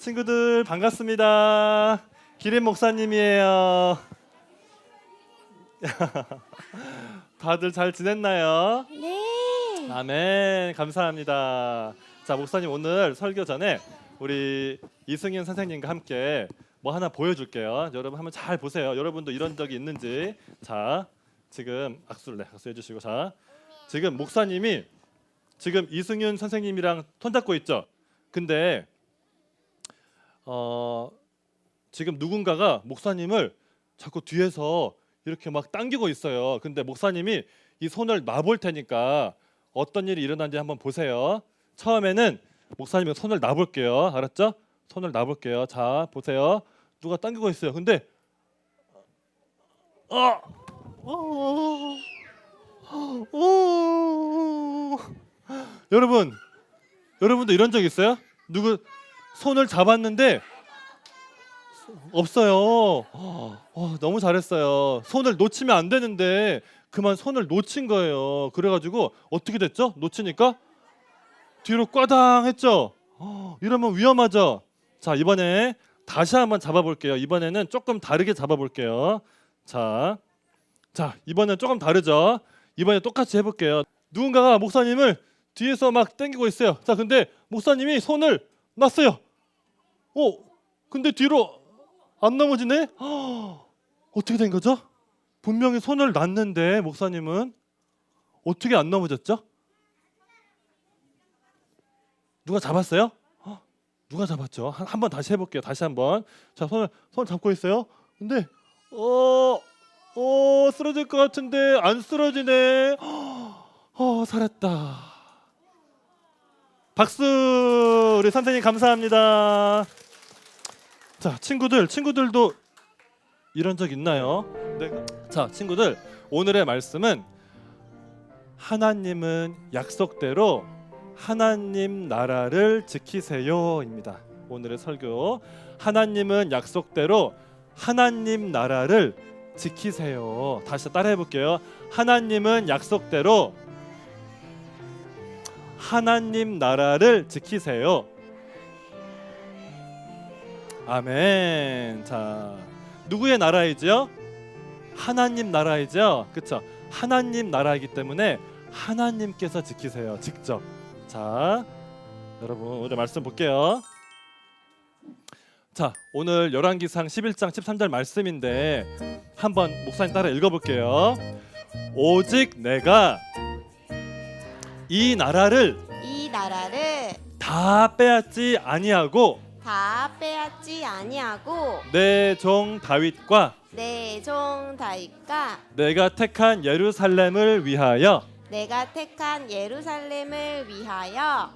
친구들 반갑습니다. 기린 목사님이에요. 다들 잘 지냈나요? 네. 아멘. 감사합니다. 자, 목사님 오늘 설교 전에 우리 이승윤 선생님과 함께 뭐 하나 보여줄게요. 여러분 한번 잘 보세요. 여러분도 이런 적이 있는지. 자, 지금 악수해 주시고. 자, 지금 목사님이 지금 이승윤 선생님이랑 손잡고 있죠. 근데 지금 누군가가 목사님을 자꾸 뒤에서 이렇게 막 당기고 있어요. 근데 목사님이 이 손을 놔볼 테니까 어떤 일이 일어난지 한번 보세요. 처음에는 목사님이 손을 놔볼게요. 알았죠? 손을 놔볼게요. 자, 보세요. 누가 당기고 있어요. 근데 여러분도 이런 적 있어요? 누구 손을 잡았는데 없어요. 너무 잘했어요. 손을 놓치면 안 되는데 그만 손을 놓친 거예요. 그래가지고 어떻게 됐죠? 놓치니까 뒤로 꽈당 했죠. 이러면 위험하죠. 자, 이번에 다시 한번 잡아볼게요. 이번에는 조금 다르게 잡아볼게요. 자, 이번엔 조금 다르죠. 이번에 똑같이 해볼게요. 누군가가 목사님을 뒤에서 막 당기고 있어요. 자, 근데 목사님이 손을 놨어요. 근데 뒤로 안 넘어지네? 어떻게 된 거죠? 분명히 손을 놨는데 목사님은 어떻게 안 넘어졌죠? 누가 잡았어요? 누가 잡았죠? 한 번 다시 해볼게요. 다시 한번. 자, 손을 잡고 있어요. 근데 쓰러질 것 같은데 안 쓰러지네. 살았다. 박수. 우리 선생님 감사합니다. 자, 친구들도 이런 적 있나요? 자, 친구들, 오늘의 말씀은 하나님은 약속대로 하나님 나라를 지키세요입니다. 오늘의 설교. 하나님은 약속대로 하나님 나라를 지키세요. 다시 따라해 볼게요. 하나님은 약속대로 하나님 나라를 지키세요. 아멘. 자, 누구의 나라이죠? 하나님 나라이죠. 그렇죠? 하나님 나라이기 때문에 하나님께서 지키세요. 직접. 자, 여러분 오늘 말씀 볼게요. 자, 오늘 열왕기상 11장 13절 말씀인데 한번 목사님 따라 읽어볼게요. 오직 내가 이 나라를 다 빼앗지 아니하고 내 종 다윗과 내가 택한 예루살렘을 위하여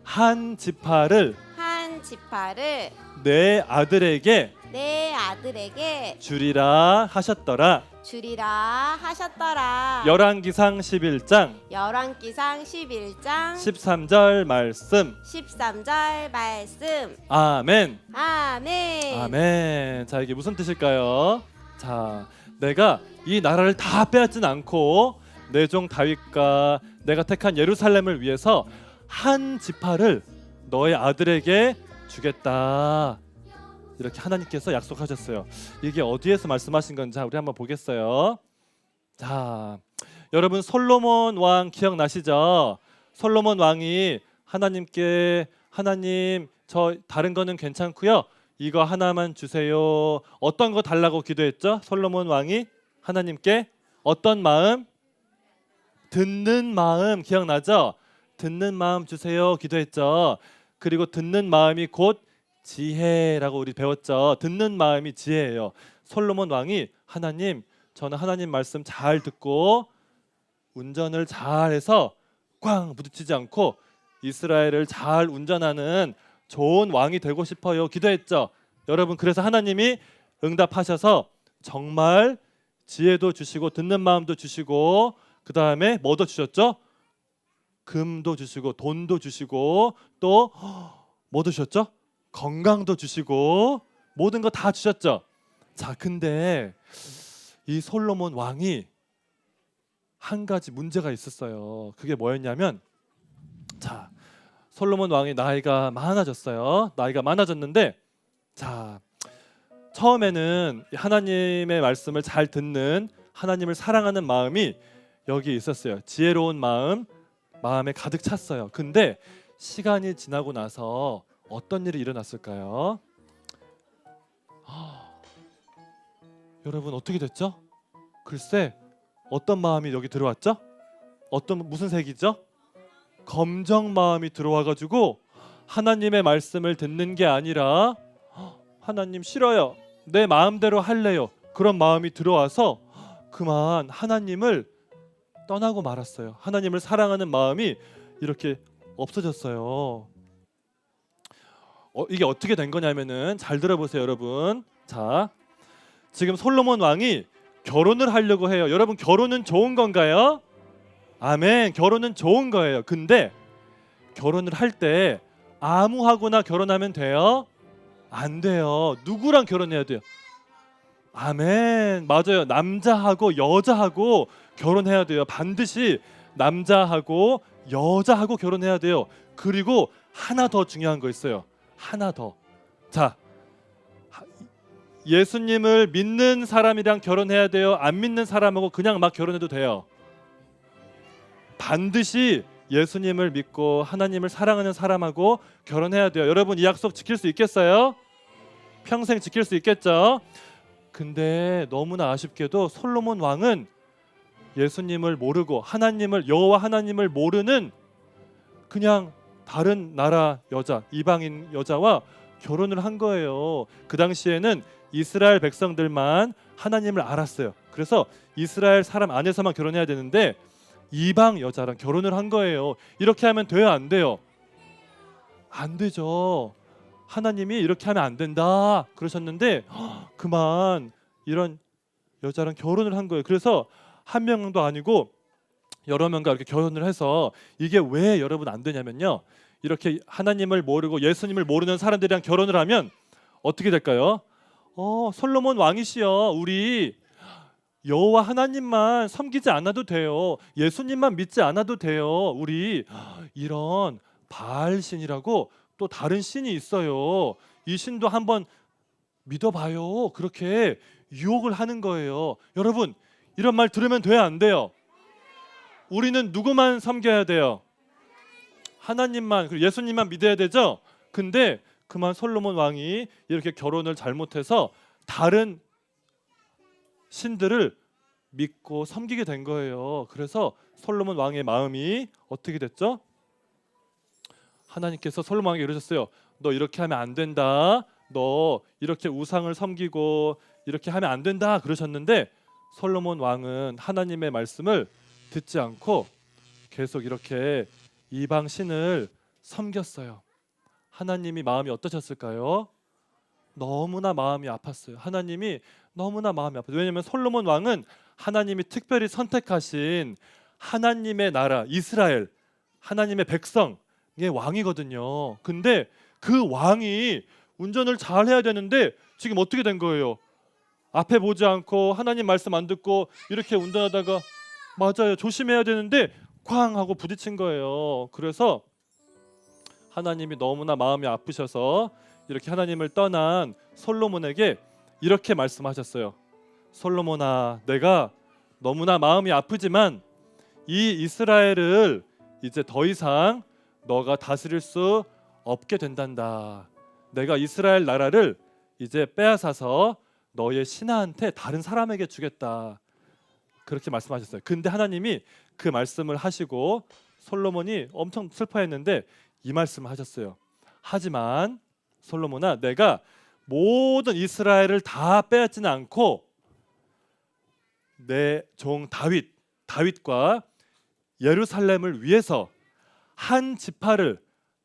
한 지파를 내 아들에게 주리라 하셨더라. 열왕기상 11장 13절 말씀. 아멘. 아멘. 자, 이게 무슨 뜻일까요? 자, 내가 이 나라를 다 빼앗진 않고 내 종 다윗과 내가 택한 예루살렘을 위해서 한 지파를 너의 아들에게 주겠다. 이렇게 하나님께서 약속하셨어요. 이게 어디에서 말씀하신 건지 우리 한번 보겠어요. 자, 여러분 솔로몬 왕 기억나시죠? 솔로몬 왕이 하나님께 하나님 저 다른 거는 괜찮고요. 이거 하나만 주세요. 어떤 거 달라고 기도했죠? 솔로몬 왕이 하나님께 어떤 마음? 듣는 마음 기억나죠? 듣는 마음 주세요 기도했죠. 그리고 듣는 마음이 곧 지혜라고 우리 배웠죠. 듣는 마음이 지혜예요. 솔로몬 왕이 하나님 저는 하나님 말씀 잘 듣고 운전을 잘해서 꽝 부딪히지 않고 이스라엘을 잘 운전하는 좋은 왕이 되고 싶어요 기도했죠. 여러분 그래서 하나님이 응답하셔서 정말 지혜도 주시고 듣는 마음도 주시고 그 다음에 뭐도 주셨죠? 금도 주시고 돈도 주시고 또 뭐도 주셨죠? 건강도 주시고 모든 거 다 주셨죠. 자, 근데 이 솔로몬 왕이 한 가지 문제가 있었어요. 그게 뭐였냐면, 자, 솔로몬 왕이 나이가 많아졌어요. 나이가 많아졌는데 자, 처음에는 하나님의 말씀을 잘 듣는, 하나님을 사랑하는 마음이 여기 있었어요. 지혜로운 마음에 가득 찼어요. 근데 시간이 지나고 나서 어떤 일이 일어났을까요? 여러분 어떻게 됐죠? 글쎄, 어떤 마음이 여기 들어왔죠? 무슨 색이죠? 검정 마음이 들어와가지고 하나님의 말씀을 듣는 게 아니라 하나님 싫어요, 내 마음대로 할래요, 그런 마음이 들어와서 그만 하나님을 떠나고 말았어요. 하나님을 사랑하는 마음이 이렇게 없어졌어요. 이게 어떻게 된 거냐면은, 잘 들어보세요 여러분. 자, 지금 솔로몬 왕이 결혼을 하려고 해요. 여러분, 결혼은 좋은 건가요? 아멘. 결혼은 좋은 거예요. 근데 결혼을 할 때 아무하고나 결혼하면 돼요? 안 돼요. 누구랑 결혼해야 돼요? 아멘. 맞아요. 남자하고 여자하고 결혼해야 돼요. 반드시 남자하고 여자하고 결혼해야 돼요. 그리고 하나 더 중요한 거 있어요. 하나 더. 자, 예수님을 믿는 사람이랑 결혼해야 돼요? 안 믿는 사람하고 그냥 막 결혼해도 돼요? 반드시 예수님을 믿고 하나님을 사랑하는 사람하고 결혼해야 돼요. 여러분, 이 약속 지킬 수 있겠어요? 평생 지킬 수 있겠죠? 근데 너무나 아쉽게도 솔로몬 왕은 예수님을 모르고 여호와 하나님을 모르는 그냥 다른 나라 여자, 이방인 여자와 결혼을 한 거예요. 그 당시에는 이스라엘 백성들만 하나님을 알았어요. 그래서 이스라엘 사람 안에서만 결혼해야 되는데 이방 여자랑 결혼을 한 거예요. 이렇게 하면 돼요, 안 돼요? 안 되죠. 하나님이 이렇게 하면 안 된다 그러셨는데 그만 이런 여자랑 결혼을 한 거예요. 그래서 한 명도 아니고 여러 명과 이렇게 결혼을 해서, 이게 왜 여러분 안 되냐면요, 이렇게 하나님을 모르고 예수님을 모르는 사람들이랑 결혼을 하면 어떻게 될까요? 솔로몬 왕이시여, 우리 여호와 하나님만 섬기지 않아도 돼요, 예수님만 믿지 않아도 돼요, 우리 이런 바알 신이라고 또 다른 신이 있어요, 이 신도 한번 믿어봐요, 그렇게 유혹을 하는 거예요. 여러분, 이런 말 들으면 돼요, 안 돼요? 우리는 누구만 섬겨야 돼요? 하나님만, 그리고 예수님만 믿어야 되죠? 근데 그만 솔로몬 왕이 이렇게 결혼을 잘못해서 다른 신들을 믿고 섬기게 된 거예요. 그래서 솔로몬 왕의 마음이 어떻게 됐죠? 하나님께서 솔로몬 왕에게 이러셨어요. 너 이렇게 하면 안 된다, 너 이렇게 우상을 섬기고 이렇게 하면 안 된다 그러셨는데, 솔로몬 왕은 하나님의 말씀을 듣지 않고 계속 이렇게 이방 신을 섬겼어요. 하나님이 마음이 어떠셨을까요? 너무나 마음이 아팠어요. 하나님이 너무나 마음이 아팠어요. 왜냐하면 솔로몬 왕은 하나님이 특별히 선택하신 하나님의 나라 이스라엘, 하나님의 백성의 왕이거든요. 근데 그 왕이 운전을 잘 해야 되는데 지금 어떻게 된 거예요? 앞에 보지 않고 하나님 말씀 안 듣고 이렇게 운전하다가, 맞아요, 조심해야 되는데 쾅 하고 부딪힌 거예요. 그래서 하나님이 너무나 마음이 아프셔서 이렇게 하나님을 떠난 솔로몬에게 이렇게 말씀하셨어요. 솔로몬아, 내가 너무나 마음이 아프지만 이 이스라엘을 이제 더 이상 너가 다스릴 수 없게 된단다. 내가 이스라엘 나라를 이제 빼앗아서 너의 신하한테, 다른 사람에게 주겠다, 그렇게 말씀하셨어요. 근데 하나님이 그 말씀을 하시고 솔로몬이 엄청 슬퍼했는데 이 말씀을 하셨어요. 하지만 솔로몬아, 내가 모든 이스라엘을 다 빼앗지는 않고 내 종 다윗과 예루살렘을 위해서 한 지파를,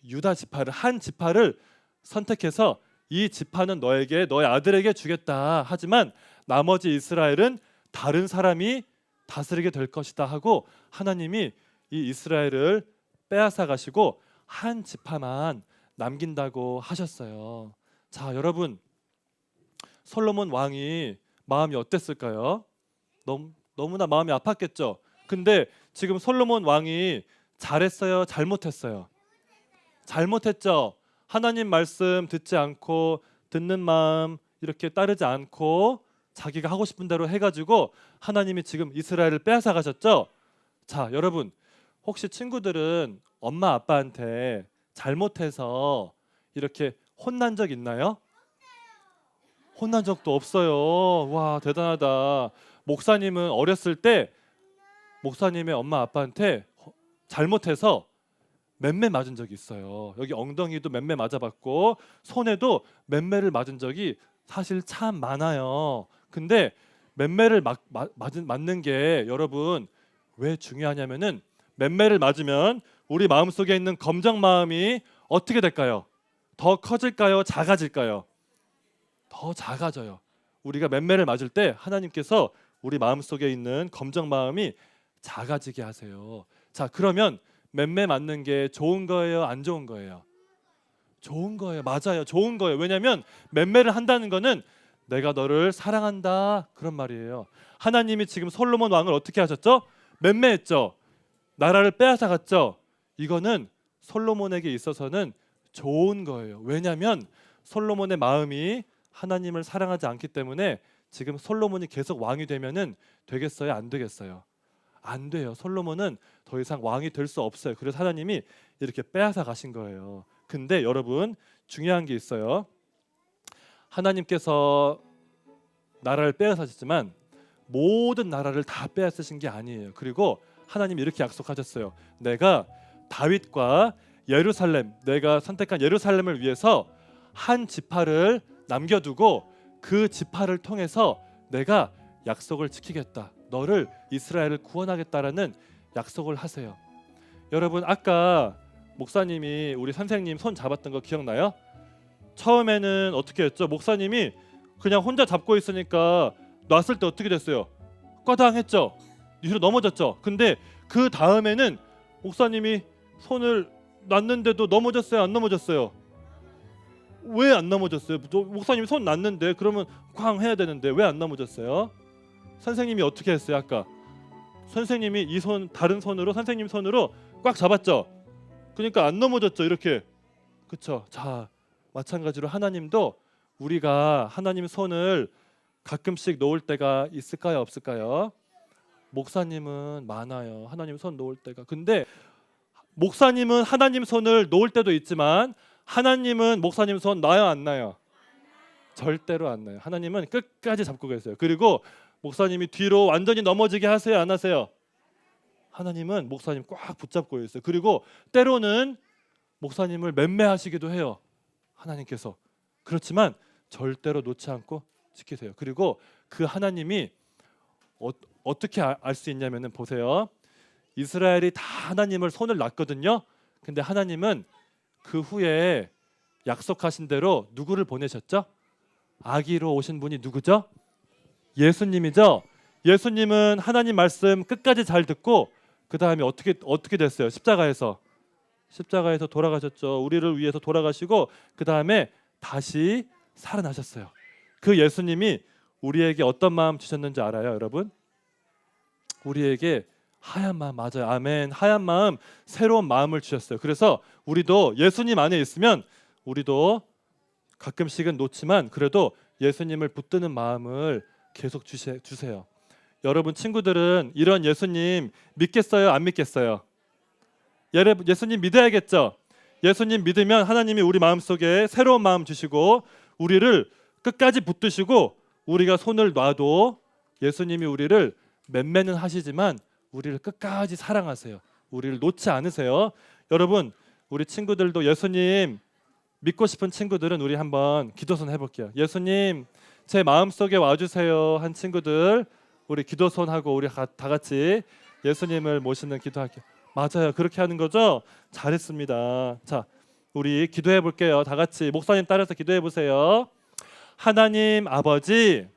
유다 지파를, 한 지파를 선택해서 이 지파는 너에게, 너의 아들에게 주겠다. 하지만 나머지 이스라엘은 다른 사람이 다스리게 될 것이다 하고 하나님이 이 이스라엘을 빼앗아 가시고 한 지파만 남긴다고 하셨어요. 자, 여러분, 솔로몬 왕이 마음이 어땠을까요? 너무나 마음이 아팠겠죠. 근데 지금 솔로몬 왕이 잘했어요, 잘못했어요? 잘못했죠. 하나님 말씀 듣지 않고 듣는 마음 이렇게 따르지 않고 자기가 하고 싶은 대로 해가지고 하나님이 지금 이스라엘을 빼앗아 가셨죠. 자, 여러분 혹시 친구들은 엄마 아빠한테 잘못해서 이렇게 혼난 적 있나요? 혼난 적도 없어요. 와, 대단하다. 목사님은 어렸을 때 목사님의 엄마 아빠한테 잘못해서 맴매 맞은 적이 있어요. 여기 엉덩이도 맴매 맞아봤고 손에도 맴매를 맞은 적이 사실 참 많아요. 근데 맴매를 맞는 게 여러분 왜 중요하냐면은 맴매를 맞으면 우리 마음속에 있는 검정 마음이 어떻게 될까요? 더 커질까요? 작아질까요? 더 작아져요. 우리가 맴매를 맞을 때 하나님께서 우리 마음속에 있는 검정 마음이 작아지게 하세요. 자, 그러면 맴매 맞는 게 좋은 거예요? 안 좋은 거예요? 좋은 거예요. 맞아요. 좋은 거예요. 왜냐하면 맴매를 한다는 거는 내가 너를 사랑한다 그런 말이에요. 하나님이 지금 솔로몬 왕을 어떻게 하셨죠? 맴매했죠. 나라를 빼앗아 갔죠. 이거는 솔로몬에게 있어서는 좋은 거예요. 왜냐하면 솔로몬의 마음이 하나님을 사랑하지 않기 때문에 지금 솔로몬이 계속 왕이 되면은 되겠어요? 안 되겠어요? 안 돼요. 솔로몬은 더 이상 왕이 될 수 없어요. 그래서 하나님이 이렇게 빼앗아 가신 거예요. 근데 여러분 중요한 게 있어요. 하나님께서 나라를 빼앗으셨지만 모든 나라를 다 빼앗으신 게 아니에요. 그리고 하나님이 이렇게 약속하셨어요. 내가 다윗과 예루살렘, 내가 선택한 예루살렘을 위해서 한 지파를 남겨두고 그 지파를 통해서 내가 약속을 지키겠다. 너를 이스라엘을 구원하겠다라는 약속을 하세요. 여러분 아까 목사님이 우리 선생님 손 잡았던 거 기억나요? 처음에는 어떻게 했죠? 목사님이 그냥 혼자 잡고 있으니까 놨을 때 어떻게 됐어요? 꽈당했죠. 뒤로 넘어졌죠. 근데 그 다음에는 목사님이 손을 놨는데도 넘어졌어요? 안 넘어졌어요? 왜 안 넘어졌어요? 목사님이 손 놨는데 그러면 쾅 해야 되는데 왜 안 넘어졌어요? 선생님이 어떻게 했어요? 아까 선생님이 이 손 다른 손으로 선생님 손으로 꽉 잡았죠. 그러니까 안 넘어졌죠. 이렇게. 그렇죠. 자, 마찬가지로 하나님도 우리가 하나님 손을 가끔씩 놓을 때가 있을까요? 없을까요? 목사님은 많아요. 하나님 손 놓을 때가. 근데 목사님은 하나님 손을 놓을 때도 있지만 하나님은 목사님 손 놔요, 안 놔요? 절대로 안 놔요. 하나님은 끝까지 잡고 계세요. 그리고 목사님이 뒤로 완전히 넘어지게 하세요, 안 하세요? 하나님은 목사님 꽉 붙잡고 있어요. 그리고 때로는 목사님을 맴매하시기도 해요. 하나님께서. 그렇지만 절대로 놓지 않고 지키세요. 그리고 그 하나님이 어떻게 알 수 있냐면은 보세요. 이스라엘이 다 하나님을 손을 놨거든요. 근데 하나님은 그 후에 약속하신 대로 누구를 보내셨죠? 아기로 오신 분이 누구죠? 예수님이죠. 예수님은 하나님 말씀 끝까지 잘 듣고 그 다음에 어떻게 됐어요? 십자가에서 돌아가셨죠. 우리를 위해서 돌아가시고 그 다음에 다시 살아나셨어요. 그 예수님이 우리에게 어떤 마음 주셨는지 알아요, 여러분? 우리에게 하얀 마음, 맞아요. 아멘. 하얀 마음, 새로운 마음을 주셨어요. 그래서 우리도 예수님 안에 있으면 우리도 가끔씩은 놓지만 그래도 예수님을 붙드는 마음을 계속 주세요. 여러분 친구들은 이런 예수님 믿겠어요? 안 믿겠어요? 예수님 믿어야겠죠? 예수님 믿으면 하나님이 우리 마음속에 새로운 마음 주시고 우리를 끝까지 붙드시고 우리가 손을 놔도 예수님이 우리를 맴매는 하시지만 우리를 끝까지 사랑하세요. 우리를 놓지 않으세요. 여러분 우리 친구들도 예수님 믿고 싶은 친구들은 우리 한번 기도선 해볼게요. 예수님 제 마음속에 와주세요 한 친구들 우리 기도선하고 우리 다 같이 예수님을 모시는 기도할게요. 맞아요. 그렇게 하는 거죠? 잘했습니다. 자, 우리 기도해 볼게요. 다 같이 목사님 따라서 기도해 보세요. 하나님 아버지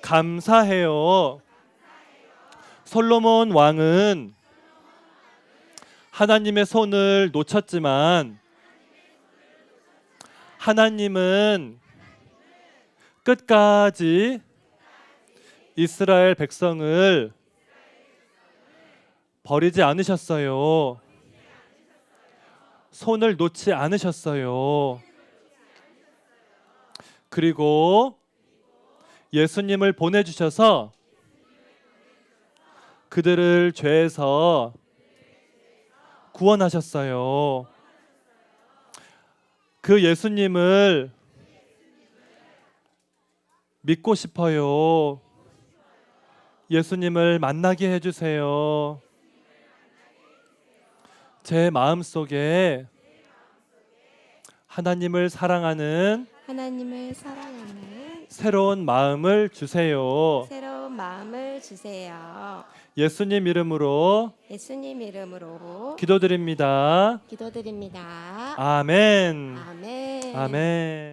감사해요. 솔로몬 왕은 하나님의 손을 놓쳤지만 하나님은 끝까지 이스라엘 백성을 버리지 않으셨어요. 손을 놓지 않으셨어요. 그리고 예수님을 보내주셔서 그들을 죄에서 구원하셨어요. 그 예수님을 믿고 싶어요. 예수님을 만나게 해주세요. 제 마음속에 하나님을 사랑하는 새로운 마음을 주세요. 새로운 마음을 주세요. 예수님 이름으로 기도드립니다. 기도드립니다. 아멘. 아멘. 아멘.